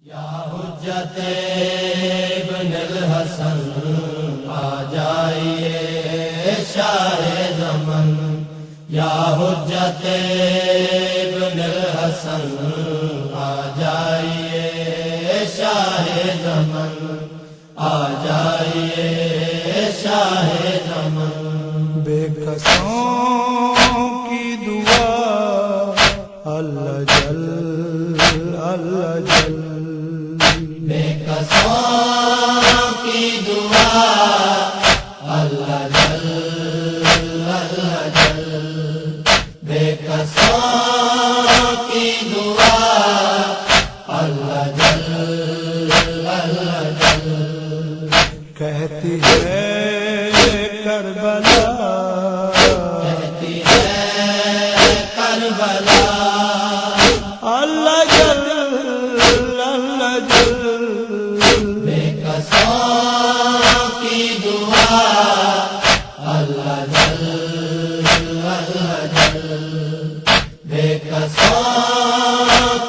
یا حجت ابن الحسن آ جائیے شاہ زمن، یا حجت ابن الحسن آ جائیے شاہ زمن، آ جائیے شاہ زمن۔ بے کسوں کی دعا اللہ جل اللہ جل، بے کسوں کی دعا اللہ جل اللہ جل، بے کسوں کی دعا اللہ جل اللہ جل۔ کہتی ہے کربلا، کہتی ہے کربلا اللہ جل اللہ جل، بے کسوں کی دعا اللہ جل اللہ جل، بے کسوں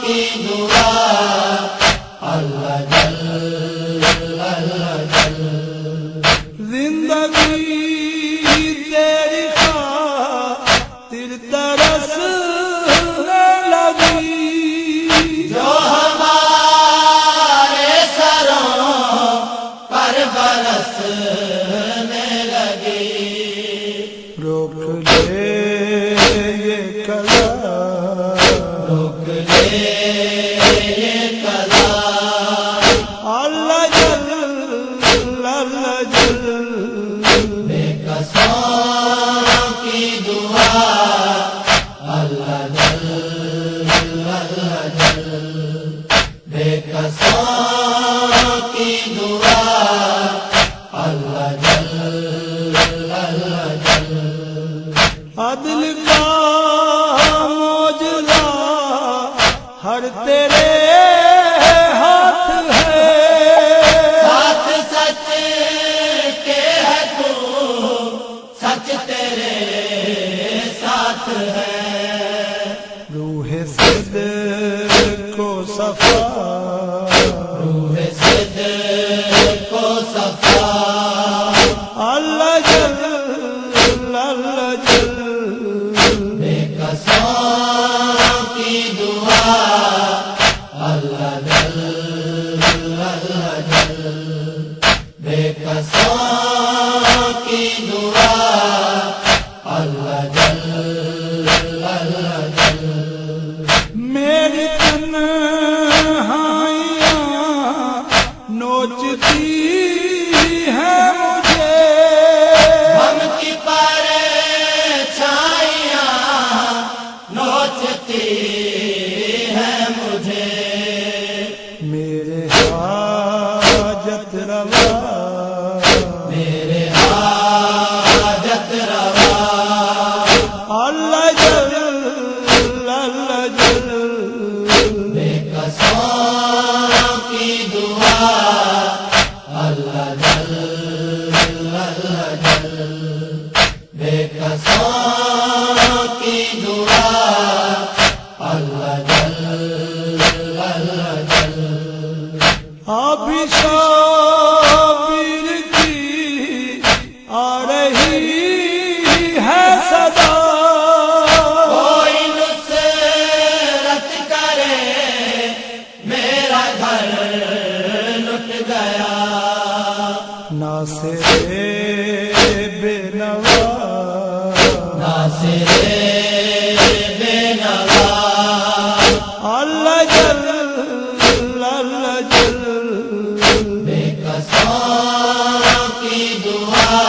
کی دعا اللہ جل اللہ جل۔ زندگی تیری خاطر ترسنے لگی، جو ہمارے سروں پر برسنے لگی، روک لے یہ کلا، روک لے یہ کلا اللہ جل اللہ جل، بے کسوں کی دعا اللہ جل اللہ جل، بے کسوں کی دعا اللہ جل اللہ جل۔ عدل کا معجزہ ہر تیرے ہاتھ ہے، ساتھ سچ کے ہے تو سچ تیرے ساتھ ہے، روح صدق کو صفا، روح صدق کو صفا اللہ جل اللہ جل، بے کسوں کی دعا اللہ جل اللہ جل، بے کسوں کی دعا اللہ جل اللہ جل۔ میری تنہائیاں نوچتی ہیں مجھے، غم کی پرچھائیاں نوچتی ہیں مجھے، میرے حاجت روا، میرے حاجت روا اللہ جل اللہ جل، بے کسوں کی دعا اللہ جل اللہ جل، بے کسوں کی دعا اللہ جل اللہ جل۔ ابھی شابیر کی آ رہی ہے صدا، کوئی نصرت کرے میرا گھر لٹ گیا، ناصر بے نوا، ناصر بے نوا اللہ جل اللہ جل، بے کسوں کی دعا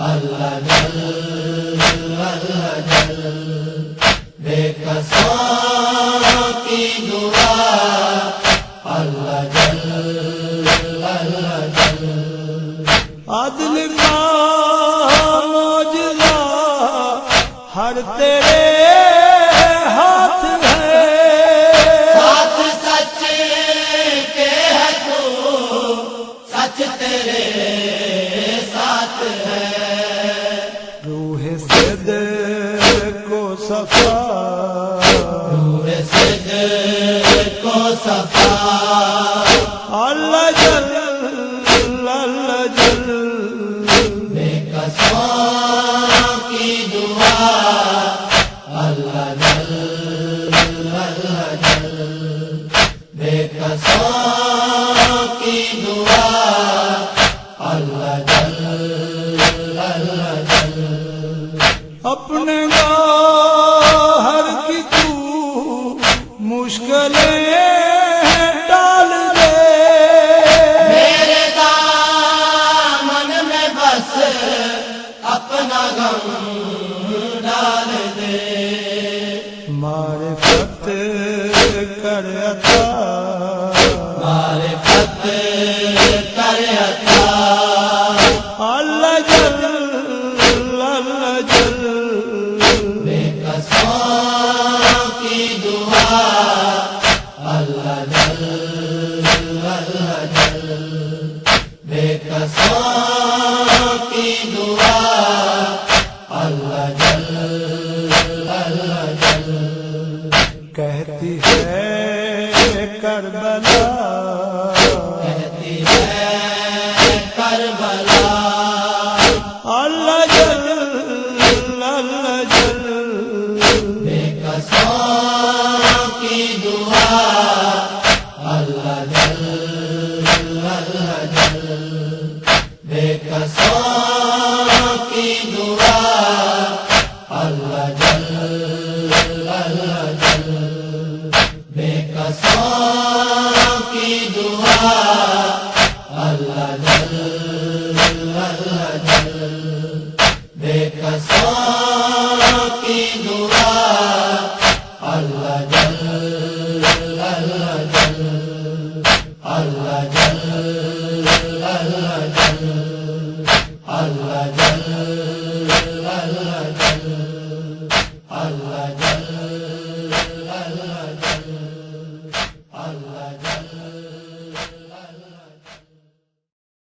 اللہ جل اللہ جل، بے کسوں کی دعا اللہ جل اللہ جل۔ اللہ جل اللہ جل بے قصوں کی دعا اللہ جل اللہ جل بے قصوں کی دعا اللہ جل اللہ جل اپنے گوہر کی تو مشکلیں ڈال دے میرے دامن میں بس اپنا غم ڈال دے معرفت کر عطا معرفت کر عطا اللہ جل اللہ جل بے قصوں کی دعا اللہ جل اللہ جل بے قصوں کی دعا اللہ جل اللہ جل کہتی ہے کربلا کہتی ہے